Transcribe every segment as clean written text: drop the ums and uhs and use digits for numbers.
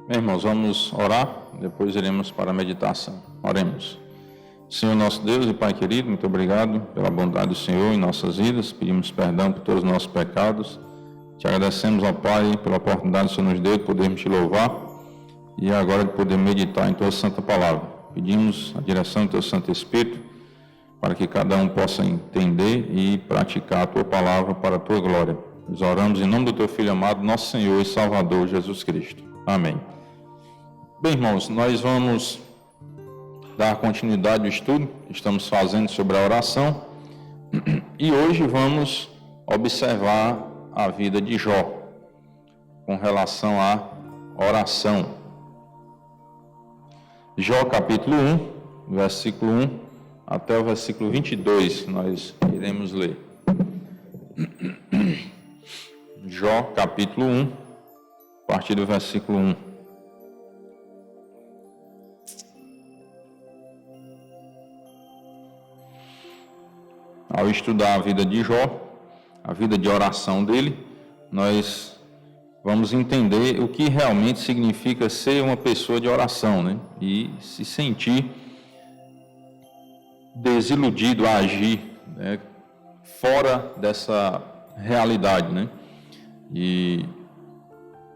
Bem, irmãos, vamos orar, depois iremos para a meditação. Oremos. Senhor nosso Deus e Pai querido, muito obrigado pela bondade do Senhor em nossas vidas. Pedimos perdão por todos os nossos pecados. Te agradecemos, ó Pai, pela oportunidade que o Senhor nos deu de podermos te louvar e agora de poder meditar em tua santa palavra. Pedimos a direção do teu Santo Espírito para que cada um possa entender e praticar a tua palavra para a tua glória. Nós oramos em nome do teu Filho amado, nosso Senhor e Salvador Jesus Cristo. Amém. Bem, irmãos, nós vamos dar continuidade ao estudo que estamos fazendo sobre a oração e hoje vamos observar a vida de Jó com relação à oração. Jó capítulo 1, versículo 1 até o versículo 22, nós iremos ler. Jó capítulo 1, a partir do versículo 1. Ao estudar a vida de Jó, a vida de oração dele, nós vamos entender o que realmente significa ser uma pessoa de oração, né? E se sentir desiludido a agir, né, fora dessa realidade, né? E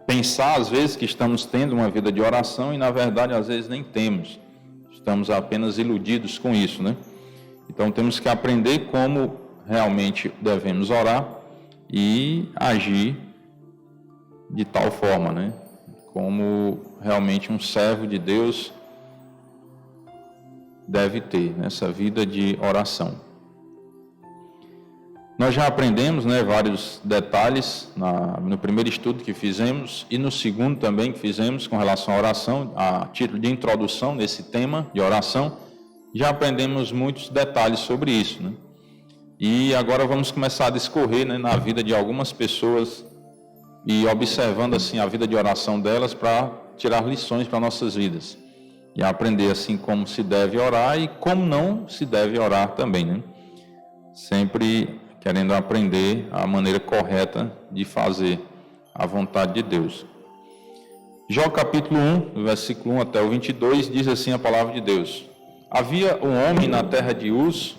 pensar às vezes que estamos tendo uma vida de oração e na verdade às vezes nem temos. Estamos apenas iludidos com isso, né? Então temos que aprender como realmente devemos orar e agir de tal forma, né? Como realmente um servo de Deus deve ter nessa vida de oração. Nós já aprendemos, né, vários detalhes no primeiro estudo que fizemos e no segundo também que fizemos com relação à oração, a título de introdução nesse tema de oração. Já aprendemos muitos detalhes sobre isso, né? E agora vamos começar a discorrer, né, na vida de algumas pessoas e observando assim a vida de oração delas para tirar lições para nossas vidas e aprender assim como se deve orar e como não se deve orar também, né? Sempre querendo aprender a maneira correta de fazer a vontade de Deus. Jó capítulo 1, versículo 1 até o 22, diz assim a palavra de Deus: Havia um homem na terra de Uz,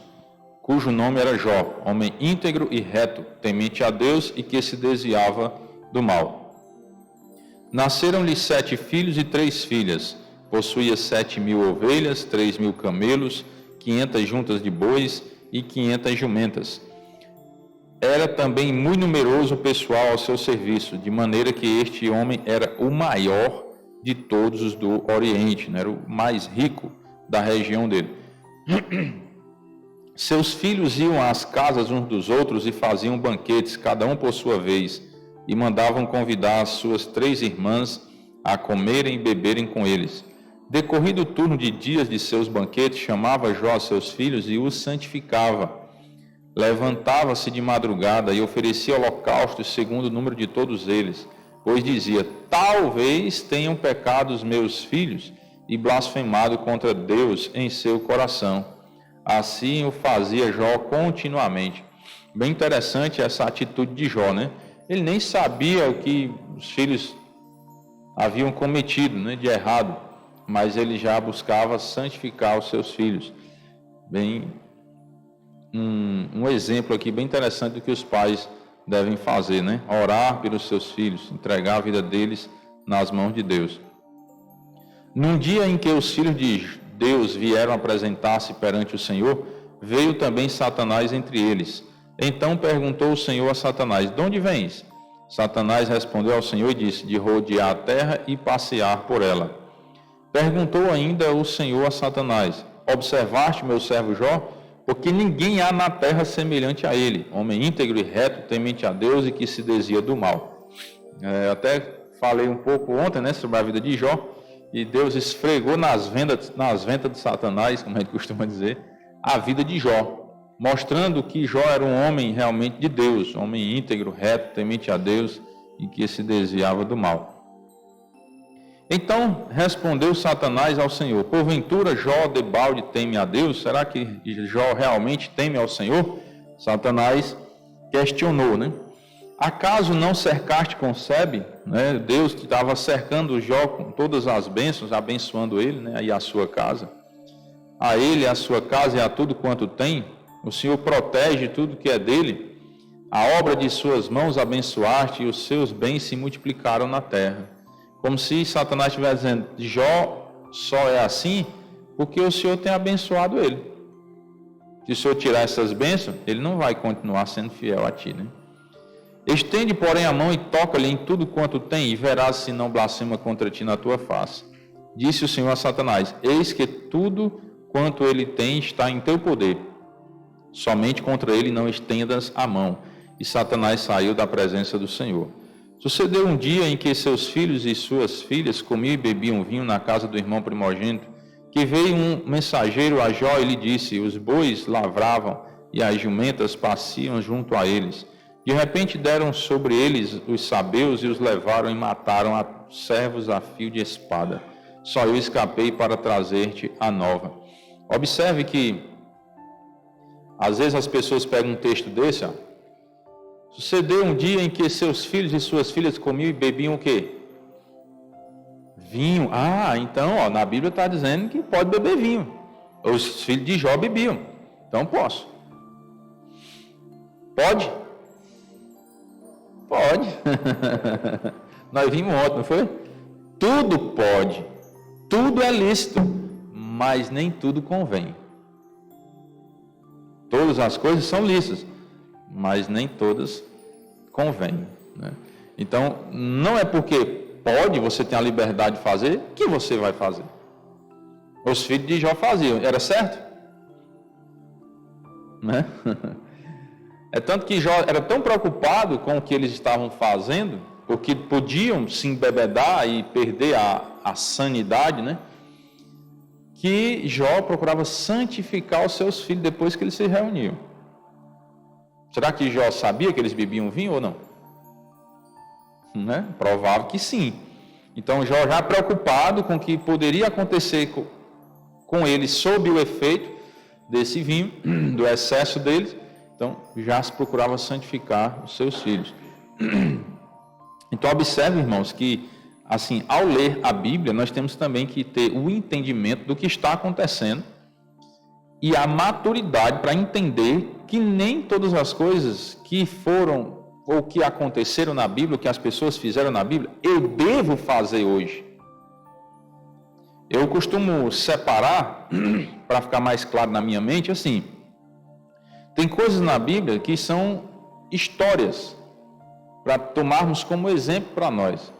cujo nome era Jó, homem íntegro e reto, temente a Deus e que se desviava do mal. Nasceram-lhe 7 filhos e 3 filhas. Possuía 7.000 ovelhas, 3.000 camelos, 500 juntas de bois e 500 jumentas. Era também muito numeroso o pessoal ao seu serviço, de maneira que este homem era o maior de todos os do Oriente, né? Era o mais rico da região dele. Seus filhos iam às casas uns dos outros e faziam banquetes, cada um por sua vez, e mandavam convidar as suas 3 irmãs a comerem e beberem com eles. Decorrido o turno de dias de seus banquetes, chamava Jó a seus filhos e os santificava. Levantava-se de madrugada e oferecia holocaustos segundo o número de todos eles, pois dizia: talvez tenham pecado os meus filhos e blasfemado contra Deus em seu coração. Assim o fazia Jó continuamente. Bem interessante essa atitude de Jó, né? Ele nem sabia o que os filhos haviam cometido, né, de errado, mas ele já buscava santificar os seus filhos. Bem, um exemplo aqui bem interessante do que os pais devem fazer, né? Orar pelos seus filhos, entregar a vida deles nas mãos de Deus. Num dia em que os filhos de Deus vieram apresentar-se perante o Senhor, veio também Satanás entre eles. Então perguntou o Senhor a Satanás: de onde vens? Satanás respondeu ao Senhor e disse: de rodear a terra e passear por ela. Perguntou ainda o Senhor a Satanás: observaste meu servo Jó? Porque ninguém há na terra semelhante a ele, homem íntegro e reto, temente a Deus e que se desvia do mal. Até falei um pouco ontem, né, sobre a vida de Jó. E Deus esfregou nas ventas de Satanás, como a gente costuma dizer, a vida de Jó, mostrando que Jó era um homem realmente de Deus, um homem íntegro, reto, temente a Deus e que se desviava do mal. Então respondeu Satanás ao Senhor: porventura Jó debalde teme a Deus? Será que Jó realmente teme ao Senhor? Satanás questionou, né? Acaso não cercaste com Sebe? Né? Deus estava cercando Jó com todas as bênçãos, abençoando ele, né? E a sua casa. A ele, a sua casa e a tudo quanto tem. O Senhor protege tudo que é dele. A obra de suas mãos abençoaste e os seus bens se multiplicaram na terra. Como se Satanás estivesse dizendo, Jó só é assim porque o Senhor tem abençoado ele. Se o Senhor tirar essas bênçãos, ele não vai continuar sendo fiel a ti, né? Estende, porém, a mão e toca-lhe em tudo quanto tem, e verás se não blasfema contra ti na tua face. Disse o Senhor a Satanás, eis que tudo quanto ele tem está em teu poder. Somente contra ele não estendas a mão. E Satanás saiu da presença do Senhor. Sucedeu um dia em que seus filhos e suas filhas comiam e bebiam vinho na casa do irmão primogênito, que veio um mensageiro a Jó e lhe disse, os bois lavravam e as jumentas pasciam junto a eles. De repente deram sobre eles os sabeus e os levaram e mataram a servos a fio de espada. Só eu escapei para trazer-te a nova. Observe que, às vezes as pessoas pegam um texto desse, ó. Sucedeu um dia em que seus filhos e suas filhas comiam e bebiam o quê? Vinho. Ah, então, ó, na Bíblia está dizendo que pode beber vinho. Os filhos de Jó bebiam. Então posso. Pode? Pode. Nós vimos ontem, não foi? Tudo pode. Tudo é lícito. Mas nem tudo convém. Todas as coisas são lícitas, mas nem todas convêm, né? Então, não é porque pode, você tem a liberdade de fazer, que você vai fazer. Os filhos de Jó faziam, era certo? Né? É tanto que Jó era tão preocupado com o que eles estavam fazendo, porque podiam se embebedar e perder a sanidade, né? Que Jó procurava santificar os seus filhos depois que eles se reuniam. Será que Jó sabia que eles bebiam vinho ou não? Né? Provável que sim. Então Jó já preocupado com o que poderia acontecer com eles sob o efeito desse vinho, do excesso deles, então já se procurava santificar os seus filhos. Então observe, irmãos, que assim, ao ler a Bíblia, nós temos também que ter o entendimento do que está acontecendo e a maturidade para entender que nem todas as coisas que foram ou que aconteceram na Bíblia, que as pessoas fizeram na Bíblia, eu devo fazer hoje. Eu costumo separar, para ficar mais claro na minha mente, assim, tem coisas na Bíblia que são histórias, para tomarmos como exemplo para nós.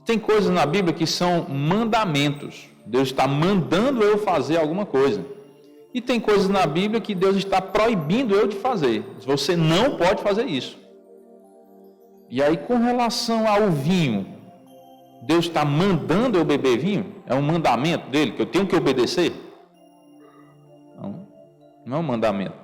Tem coisas na Bíblia que são mandamentos. Deus está mandando eu fazer alguma coisa. E tem coisas na Bíblia que Deus está proibindo eu de fazer. Você não pode fazer isso. E aí, com relação ao vinho, Deus está mandando eu beber vinho? É um mandamento dele, que eu tenho que obedecer? Não, não é um mandamento.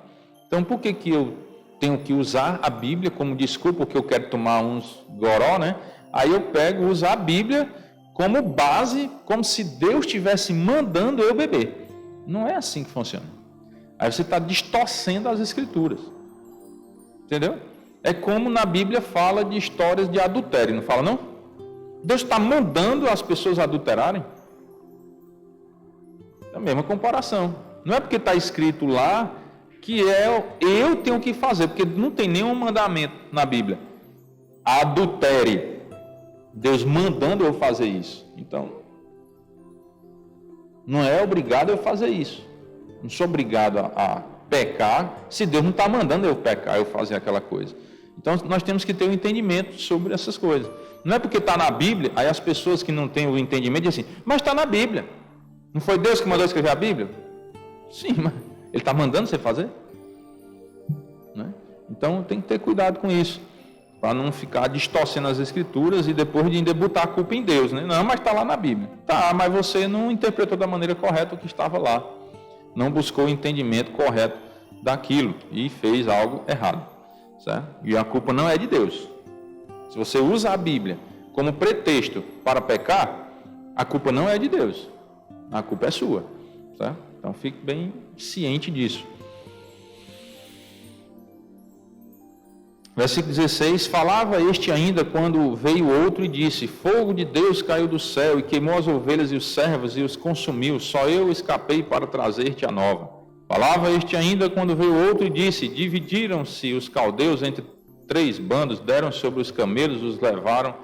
Então, por que eu tenho que usar a Bíblia como desculpa, porque eu quero tomar uns goró, né? Aí eu pego, uso a Bíblia como base, como se Deus estivesse mandando eu beber. Não é assim que funciona. Aí você está distorcendo as Escrituras. Entendeu? É como na Bíblia fala de histórias de adultério, não fala não? Deus está mandando as pessoas adulterarem. É a mesma comparação. Não é porque está escrito lá que eu tenho que fazer, porque não tem nenhum mandamento na Bíblia. Adultere. Deus mandando eu fazer isso. Então, não é obrigado eu fazer isso. Não sou obrigado a pecar se Deus não está mandando eu pecar, eu fazer aquela coisa. Então, nós temos que ter um entendimento sobre essas coisas. Não é porque está na Bíblia, aí as pessoas que não têm o entendimento dizem assim, mas está na Bíblia. Não foi Deus que mandou escrever a Bíblia? Sim, mas Ele está mandando você fazer? Né? Então, tem que ter cuidado com isso, para não ficar distorcendo as Escrituras e depois de ainda botar a culpa em Deus, né? Não, mas está lá na Bíblia. Tá, mas você não interpretou da maneira correta o que estava lá. Não buscou o entendimento correto daquilo e fez algo errado, certo? E a culpa não é de Deus. Se você usa a Bíblia como pretexto para pecar, a culpa não é de Deus. A culpa é sua, certo? Então fique bem ciente disso. Versículo 16, falava este ainda quando veio outro e disse, fogo de Deus caiu do céu e queimou as ovelhas e os servos e os consumiu, só eu escapei para trazer-te a nova. Falava este ainda quando veio outro e disse, dividiram-se os caldeus entre 3 bandos, deram sobre os camelos, os levaram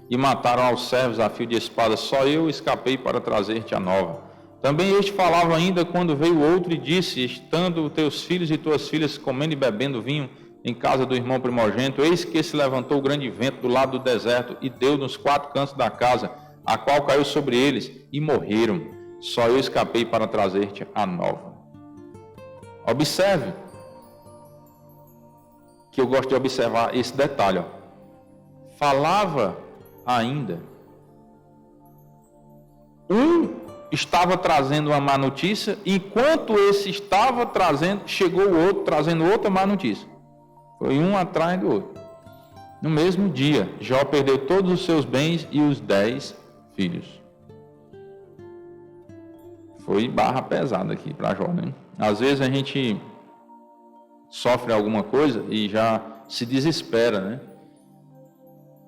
e mataram aos servos a fio de espada, só eu escapei para trazer-te a nova. Também este falava ainda quando veio outro e disse, estando teus filhos e tuas filhas comendo e bebendo vinho, em casa do irmão primogênito, eis que se levantou o grande vento do lado do deserto e deu nos 4 cantos da casa, a qual caiu sobre eles e morreram. Só eu escapei para trazer-te a nova. Observe, que eu gosto de observar esse detalhe. Falava ainda. Um estava trazendo uma má notícia, enquanto esse estava trazendo, chegou o outro trazendo outra má notícia. Foi um atrás do outro. No mesmo dia, Jó perdeu todos os seus bens e os 10 filhos. Foi barra pesada aqui para Jó, né? Às vezes a gente sofre alguma coisa e já se desespera, né?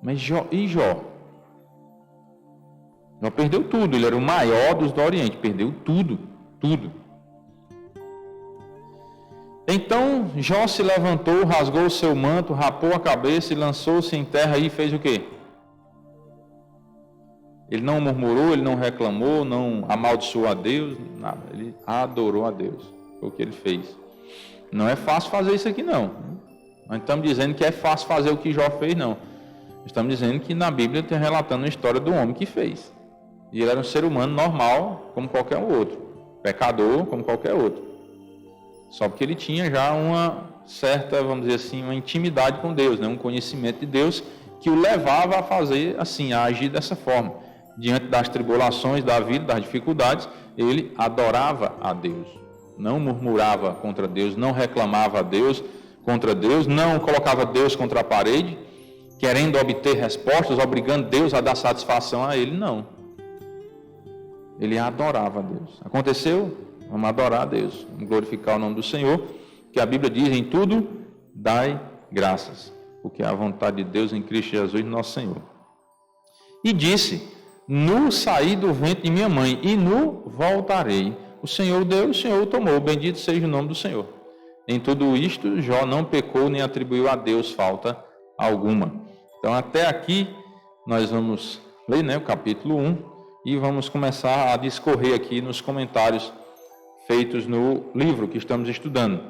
Mas Jó perdeu tudo. Ele era o maior dos do Oriente, perdeu tudo. Então Jó se levantou, rasgou o seu manto, rapou a cabeça e lançou-se em terra e fez o quê? Ele não murmurou, ele não reclamou, não amaldiçoou a Deus, nada. Ele adorou a Deus. Foi o que ele fez. Não é fácil fazer isso aqui, não. Nós estamos dizendo que é fácil fazer o que Jó fez, não. Estamos dizendo que na Bíblia tem relatando a história do homem que fez. E ele era um ser humano normal, como qualquer outro. Pecador, como qualquer outro. Só porque ele tinha já uma certa, vamos dizer assim, uma intimidade com Deus, né? Um conhecimento de Deus que o levava a fazer assim, a agir dessa forma. Diante das tribulações da vida, das dificuldades, ele adorava a Deus. Não murmurava contra Deus, não reclamava a Deus contra Deus, não colocava Deus contra a parede, querendo obter respostas, obrigando Deus a dar satisfação a ele, não. Ele adorava a Deus. Aconteceu? Vamos adorar a Deus, vamos glorificar o nome do Senhor, que a Bíblia diz, em tudo dai graças, porque é a vontade de Deus em Cristo Jesus, nosso Senhor. E disse, no saí do ventre de minha mãe, e no voltarei. O Senhor deu, o Senhor o tomou, bendito seja o nome do Senhor. Em tudo isto, Jó não pecou, nem atribuiu a Deus falta alguma. Então, até aqui, nós vamos ler, né, o capítulo 1, e vamos começar a discorrer aqui nos comentários feitos no livro que estamos estudando.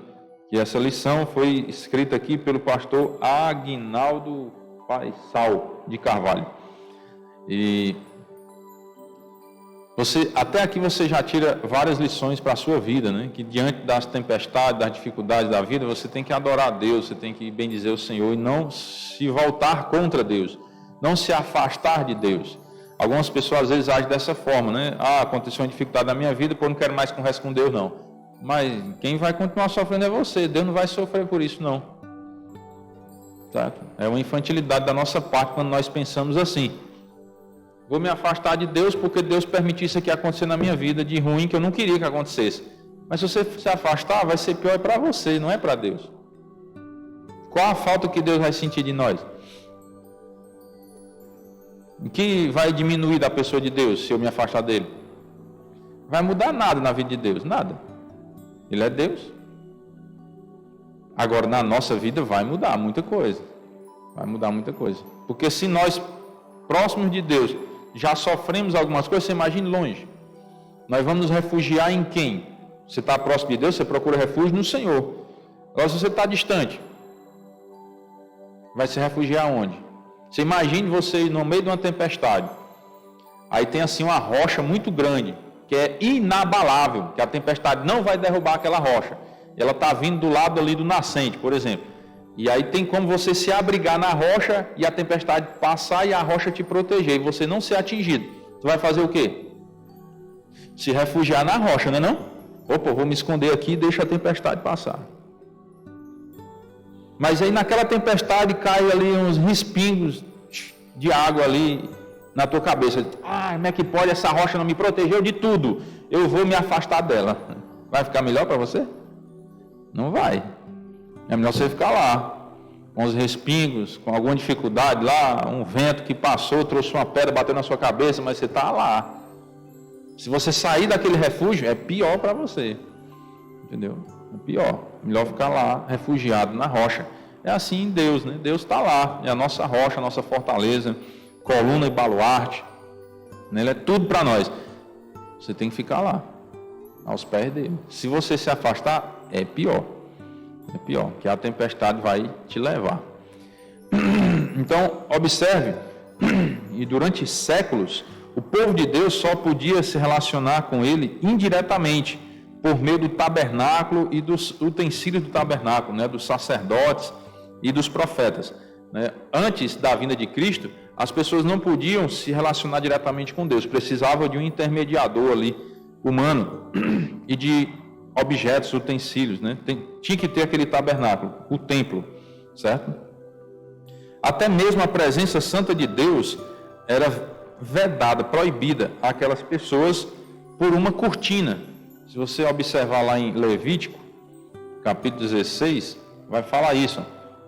E essa lição foi escrita aqui pelo pastor Aguinaldo Faisal de Carvalho. E até aqui você já tira várias lições para a sua vida, né? Que diante das tempestades, das dificuldades da vida, você tem que adorar a Deus, você tem que bendizer o Senhor e não se voltar contra Deus, não se afastar de Deus. Algumas pessoas às vezes agem dessa forma, né? Aconteceu uma dificuldade na minha vida, pô, não quero mais conversa com Deus, não. Mas quem vai continuar sofrendo é você. Deus não vai sofrer por isso, não. Certo? É uma infantilidade da nossa parte quando nós pensamos assim. Vou me afastar de Deus porque Deus permitiu isso aqui acontecer na minha vida, de ruim, que eu não queria que acontecesse. Mas se você se afastar, vai ser pior para você, não é para Deus. Qual a falta que Deus vai sentir de nós? O que vai diminuir da pessoa de Deus se eu me afastar dele? Vai mudar nada na vida de Deus, nada. Ele é Deus. Agora, na nossa vida vai mudar muita coisa. Vai mudar muita coisa. Porque se nós, próximos de Deus, já sofremos algumas coisas, você imagine longe. Nós vamos nos refugiar em quem? Você está próximo de Deus, você procura refúgio no Senhor. Agora, se você está distante, vai se refugiar onde? Você imagine você no meio de uma tempestade. Aí tem assim uma rocha muito grande, que é inabalável, que a tempestade não vai derrubar aquela rocha. Ela está vindo do lado ali do nascente, por exemplo. E aí tem como você se abrigar na rocha e a tempestade passar e a rocha te proteger e você não ser atingido. Você vai fazer o quê? Se refugiar na rocha, não é não? Opa, vou me esconder aqui e deixa a tempestade passar. Mas aí naquela tempestade cai ali uns respingos de água ali na tua cabeça. Como é que pode? Essa rocha não me protegeu de tudo. Eu vou me afastar dela. Vai ficar melhor para você? Não vai. É melhor você ficar lá. com os respingos, com alguma dificuldade lá, um vento que passou, trouxe uma pedra, bateu na sua cabeça, mas você está lá. Se você sair daquele refúgio, é pior para você. Entendeu? É pior. Melhor ficar lá, refugiado na rocha. É assim em Deus, né? Deus está lá, é a nossa rocha, a nossa fortaleza, coluna e baluarte. Ele é tudo para nós. Você tem que ficar lá, aos pés dele. Se você se afastar, é pior. É pior, que a tempestade vai te levar. Então, observe, e durante séculos, o povo de Deus só podia se relacionar com ele indiretamente, por meio do tabernáculo e dos utensílios do tabernáculo, né, dos sacerdotes e dos profetas. Né? Antes da vinda de Cristo, as pessoas não podiam se relacionar diretamente com Deus, precisavam de um intermediador ali, humano, e de objetos, utensílios, né? Tinha que ter aquele tabernáculo, o templo, certo? Até mesmo a presença santa de Deus era vedada, proibida àquelas pessoas por uma cortina. Se você observar lá em Levítico, capítulo 16, vai falar isso.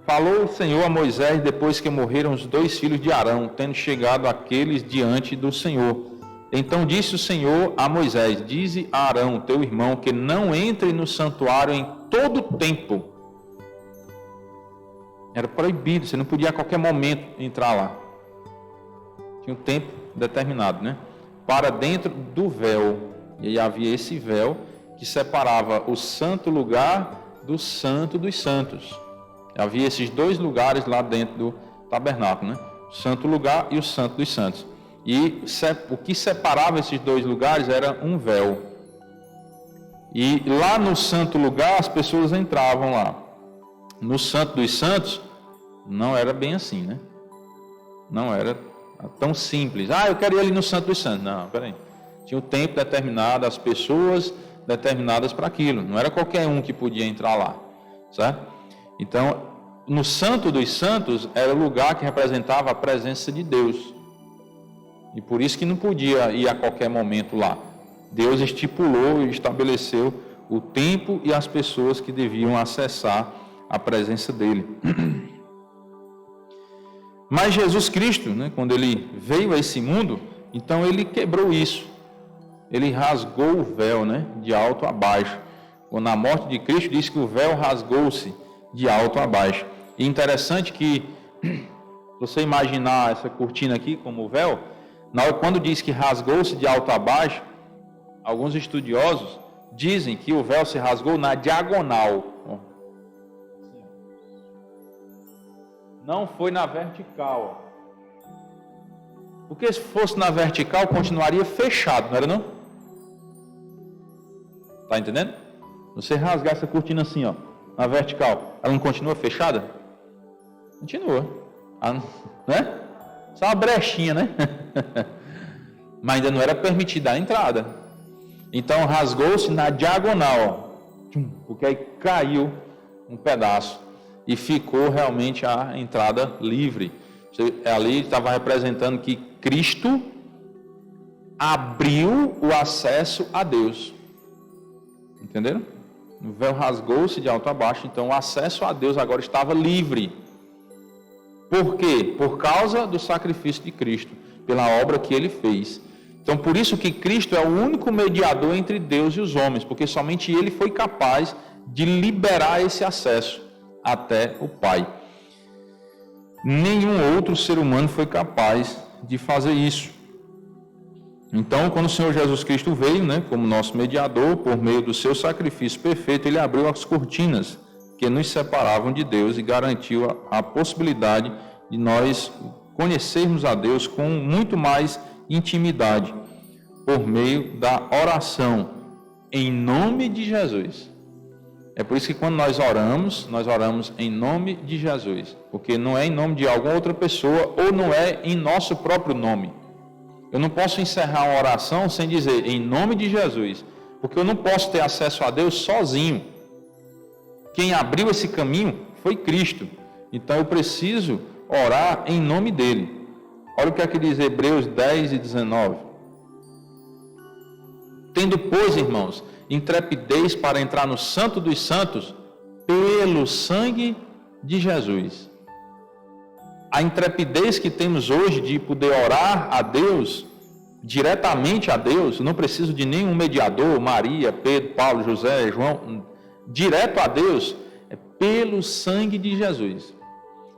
Falou o Senhor a Moisés depois que morreram os 2 filhos de Arão, tendo chegado aqueles diante do Senhor. Então disse o Senhor a Moisés: dize a Arão, teu irmão, que não entre no santuário em todo o tempo. Era proibido, você não podia a qualquer momento entrar lá. Tinha um tempo determinado, né? Para dentro do véu. E aí havia esse véu que separava o santo lugar do santo dos santos. Havia esses 2 lugares lá dentro do tabernáculo, né? O santo lugar e o santo dos santos. E o que separava esses 2 lugares era um véu. E lá no santo lugar as pessoas entravam lá. No santo dos santos não era bem assim, né? Não era tão simples. Eu quero ir ali no santo dos santos. Não, peraí. Tinha um tempo determinado, as pessoas determinadas para aquilo. Não era qualquer um que podia entrar lá, certo? Então, no santo dos santos era o lugar que representava a presença de Deus. E por isso que não podia ir a qualquer momento lá. Deus estipulou e estabeleceu o tempo e as pessoas que deviam acessar a presença dele. Mas Jesus Cristo, né, quando ele veio a esse mundo, então ele quebrou isso. Ele rasgou o véu, né, de alto a baixo. Quando na morte de Cristo diz que o véu rasgou-se de alto a baixo. E interessante que, se você imaginar essa cortina aqui como o véu, quando diz que rasgou-se de alto a baixo, alguns estudiosos dizem que o véu se rasgou na diagonal. Não foi na vertical. Porque se fosse na vertical, continuaria fechado, não era não? Está entendendo? Você rasgar essa cortina assim, ó, na vertical, ela não continua fechada? Continua. Né? Só uma brechinha, né? Mas ainda não era permitida a entrada. Então rasgou-se na diagonal, ó, porque aí caiu um pedaço e ficou realmente a entrada livre. Ali estava representando que Cristo abriu o acesso a Deus. Entenderam? O véu rasgou-se de alto a baixo, então o acesso a Deus agora estava livre. Por quê? Por causa do sacrifício de Cristo, pela obra que ele fez. Então, por isso que Cristo é o único mediador entre Deus e os homens, porque somente ele foi capaz de liberar esse acesso até o Pai. Nenhum outro ser humano foi capaz de fazer isso. Então, quando o Senhor Jesus Cristo veio, né, como nosso mediador, por meio do seu sacrifício perfeito, ele abriu as cortinas que nos separavam de Deus e garantiu a possibilidade de nós conhecermos a Deus com muito mais intimidade, por meio da oração em nome de Jesus. É por isso que quando nós oramos em nome de Jesus, porque não é em nome de alguma outra pessoa ou não é em nosso próprio nome. Eu não posso encerrar uma oração sem dizer em nome de Jesus, porque eu não posso ter acesso a Deus sozinho. Quem abriu esse caminho foi Cristo. Então eu preciso orar em nome dele. Olha o que é que diz Hebreus 10 e 19. Tendo, pois, irmãos, intrepidez para entrar no Santo dos Santos, pelo sangue de Jesus. a intrepidez que temos hoje de poder orar a Deus, diretamente a Deus, não preciso de nenhum mediador, Maria, Pedro, Paulo, José, João, direto a Deus, é pelo sangue de Jesus.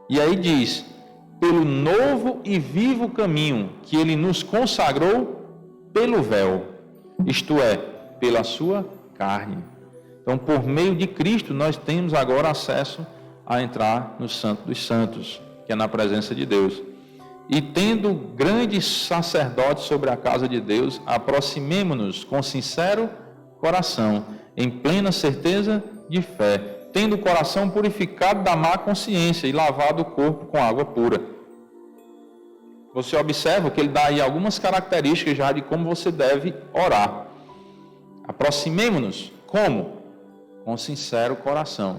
E aí diz, pelo novo e vivo caminho que Ele nos consagrou pelo véu, isto é, pela sua carne. Então, por meio de Cristo, nós temos agora acesso a entrar no Santo dos Santos, que é na presença de Deus. E tendo grandes sacerdotes sobre a casa de Deus, aproximemo-nos com sincero coração, em plena certeza de fé, tendo o coração purificado da má consciência e lavado o corpo com água pura. Você observa que ele dá aí algumas características já de como você deve orar. Aproximemo-nos, como? Com sincero coração,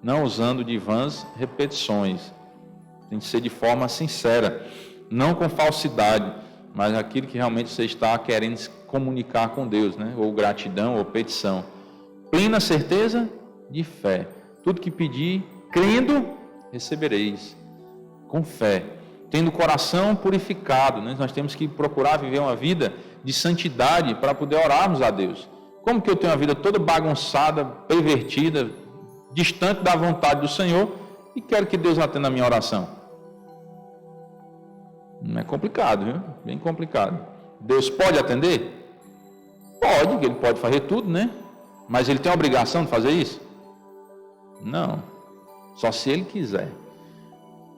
não usando de vãs repetições. Tem que ser de forma sincera, não com falsidade, mas aquilo que realmente você está querendo se comunicar com Deus, né? Ou gratidão, ou petição. Plena certeza de fé. Tudo que pedir, crendo, recebereis. Com fé. Tendo o coração purificado, né? Nós temos que procurar viver uma vida de santidade para poder orarmos a Deus. Como que eu tenho uma vida toda bagunçada, pervertida, distante da vontade do Senhor e quero que Deus atenda a minha oração? Não é complicado, viu? Bem complicado. Deus pode atender? Pode, Ele pode fazer tudo, né? Mas Ele tem a obrigação de fazer isso? Não. Só se Ele quiser.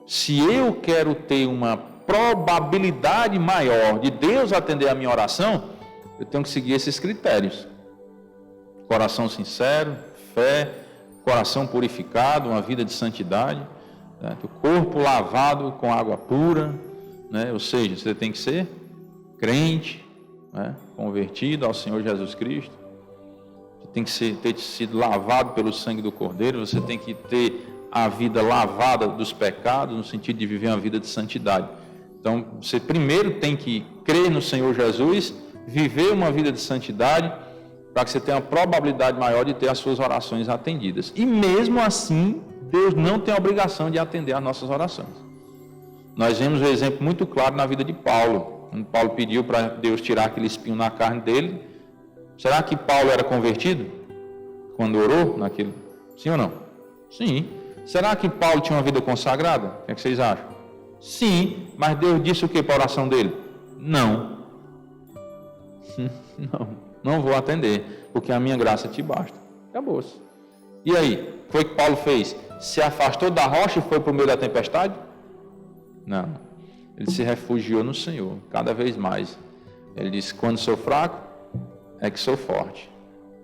Se eu quero ter uma probabilidade maior de Deus atender a minha oração, eu tenho que seguir esses critérios. Coração sincero, fé, coração purificado, uma vida de santidade, né? O corpo lavado com água pura, né? Ou seja, você tem que ser crente, né? Convertido ao Senhor Jesus Cristo, você tem que ter sido lavado pelo sangue do Cordeiro, você tem que ter a vida lavada dos pecados, no sentido de viver uma vida de santidade. Então, você primeiro tem que crer no Senhor Jesus, viver uma vida de santidade, para que você tenha uma probabilidade maior de ter as suas orações atendidas. E mesmo assim, Deus não tem a obrigação de atender as nossas orações. Nós vemos um exemplo muito claro na vida de Paulo. Quando Paulo pediu para Deus tirar aquele espinho na carne dele, será que Paulo era convertido? Quando orou naquilo? Sim ou não? Sim. Será que Paulo tinha uma vida consagrada? O que é que vocês acham? Sim, mas Deus disse o que para a oração dele? Não. Não vou atender, porque a minha graça te basta. Acabou-se. E aí, foi o que Paulo fez? Se afastou da rocha e foi para o meio da tempestade? Não. Ele se refugiou no Senhor, cada vez mais. Ele disse, quando sou fraco, é que sou forte.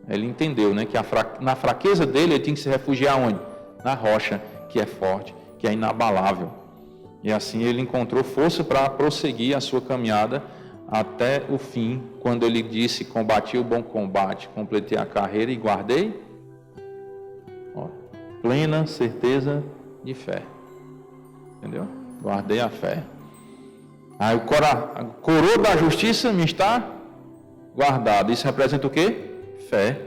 Ele entendeu, né, que na fraqueza dele, ele tinha que se refugiar onde? Na rocha, que é forte, que é inabalável. E assim ele encontrou força para prosseguir a sua caminhada até o fim, quando ele disse, combati o bom combate, completei a carreira e guardei plena certeza de fé. Entendeu? Guardei a fé. Aí a coroa da justiça me está guardada. Isso representa o quê? Fé.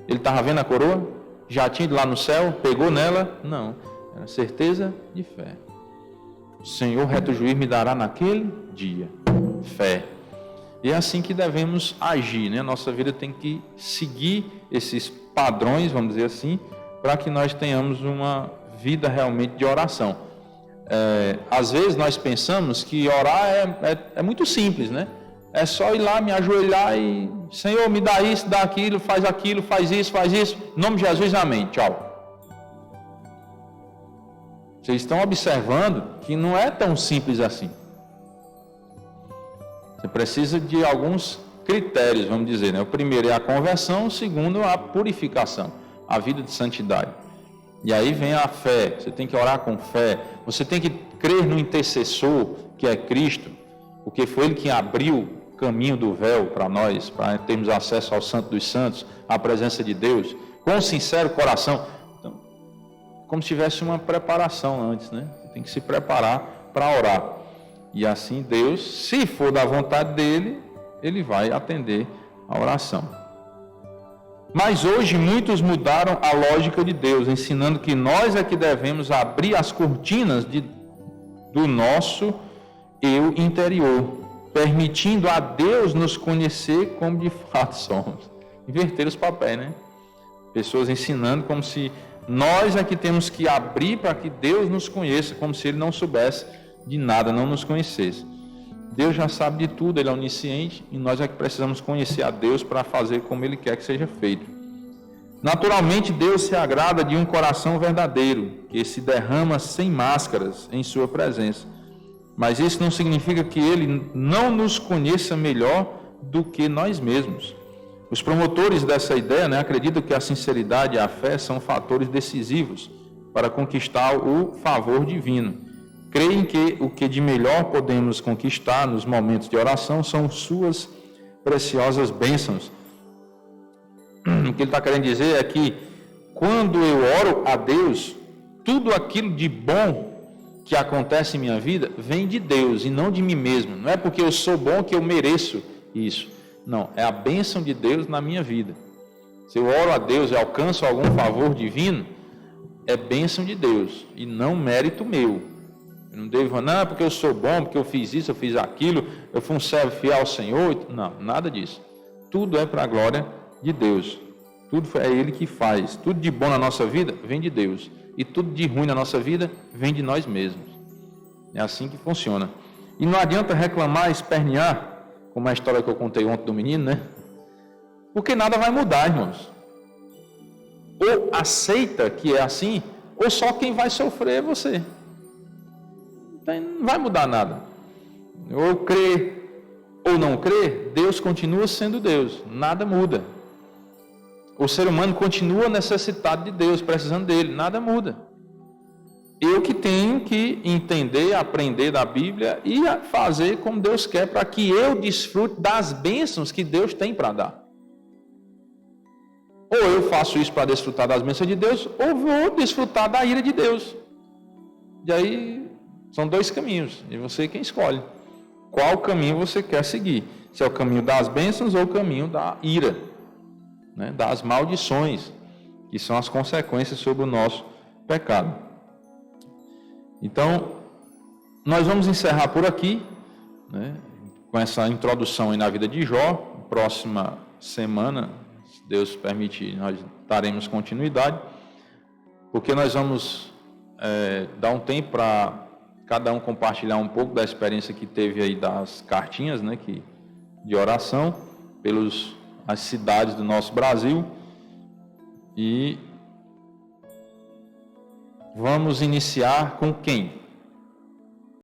Ele estava vendo a coroa? Já tinha ido lá no céu? Pegou nela? Não. Era certeza de fé. O Senhor reto juiz me dará naquele dia. Fé. E é assim que devemos agir, né? Nossa vida tem que seguir esses padrões, vamos dizer assim, para que nós tenhamos uma vida realmente de oração. Às vezes nós pensamos que orar é muito simples, né? É só ir lá, me ajoelhar e, Senhor, me dá isso, dá aquilo, faz isso, em nome de Jesus, amém, tchau. Vocês estão observando que não é tão simples assim. Você precisa de alguns critérios, vamos dizer, né? O primeiro é a conversão, o segundo é a purificação, a vida de santidade. E aí vem a fé, você tem que orar com fé, você tem que crer no intercessor, que é Cristo, porque foi Ele que abriu o caminho do véu para nós, para termos acesso ao Santo dos Santos, à presença de Deus, com um sincero coração. Então, como se tivesse uma preparação antes, né? Você tem que se preparar para orar. E assim Deus, se for da vontade dEle, Ele vai atender a oração. Mas hoje muitos mudaram a lógica de Deus, ensinando que nós é que devemos abrir as cortinas do nosso eu interior, permitindo a Deus nos conhecer como de fato somos. Inverter os papéis, né? Pessoas ensinando como se nós é que temos que abrir para que Deus nos conheça, como se Ele não soubesse de nada, não nos conhecesse. Deus já sabe de tudo, Ele é onisciente, e nós é que precisamos conhecer a Deus para fazer como Ele quer que seja feito. Naturalmente, Deus se agrada de um coração verdadeiro, que se derrama sem máscaras em sua presença. Mas isso não significa que Ele não nos conheça melhor do que nós mesmos. Os promotores dessa ideia, acreditam que a sinceridade e a fé são fatores decisivos para conquistar o favor divino. Creem que o que de melhor podemos conquistar nos momentos de oração são suas preciosas bênçãos. O que ele está querendo dizer é que quando eu oro a Deus, tudo aquilo de bom que acontece em minha vida vem de Deus e não de mim mesmo. Não é porque eu sou bom que eu mereço isso. Não, é a bênção de Deus na minha vida. Se eu oro a Deus e alcanço algum favor divino, é bênção de Deus e não mérito meu. Eu não devo, não, porque eu sou bom, porque eu fiz isso, eu fiz aquilo, eu fui um servo fiel ao Senhor. Não, nada disso. Tudo é para a glória de Deus. Tudo é Ele que faz. Tudo de bom na nossa vida vem de Deus. E tudo de ruim na nossa vida vem de nós mesmos. É assim que funciona. E não adianta reclamar, espernear, como a história que eu contei ontem do menino, né? Porque nada vai mudar, irmãos. Ou aceita que é assim, ou só quem vai sofrer é você. Então, não vai mudar nada. Ou crê ou não crê, Deus continua sendo Deus. Nada muda. O ser humano continua necessitado de Deus, precisando dele. Nada muda. Eu que tenho que entender, aprender da Bíblia e fazer como Deus quer, para que eu desfrute das bênçãos que Deus tem para dar. Ou eu faço isso para desfrutar das bênçãos de Deus, ou vou desfrutar da ira de Deus. E aí, são dois caminhos, e você quem escolhe. Qual caminho você quer seguir? Se é o caminho das bênçãos ou o caminho da ira, das maldições, que são as consequências sobre o nosso pecado. Então, nós vamos encerrar por aqui, com essa introdução aí na vida de Jó. Próxima semana, se Deus permitir, nós daremos continuidade, porque nós vamos dar um tempo para cada um compartilhar um pouco da experiência que teve aí das cartinhas, de oração pelas cidades do nosso Brasil. E vamos iniciar com quem?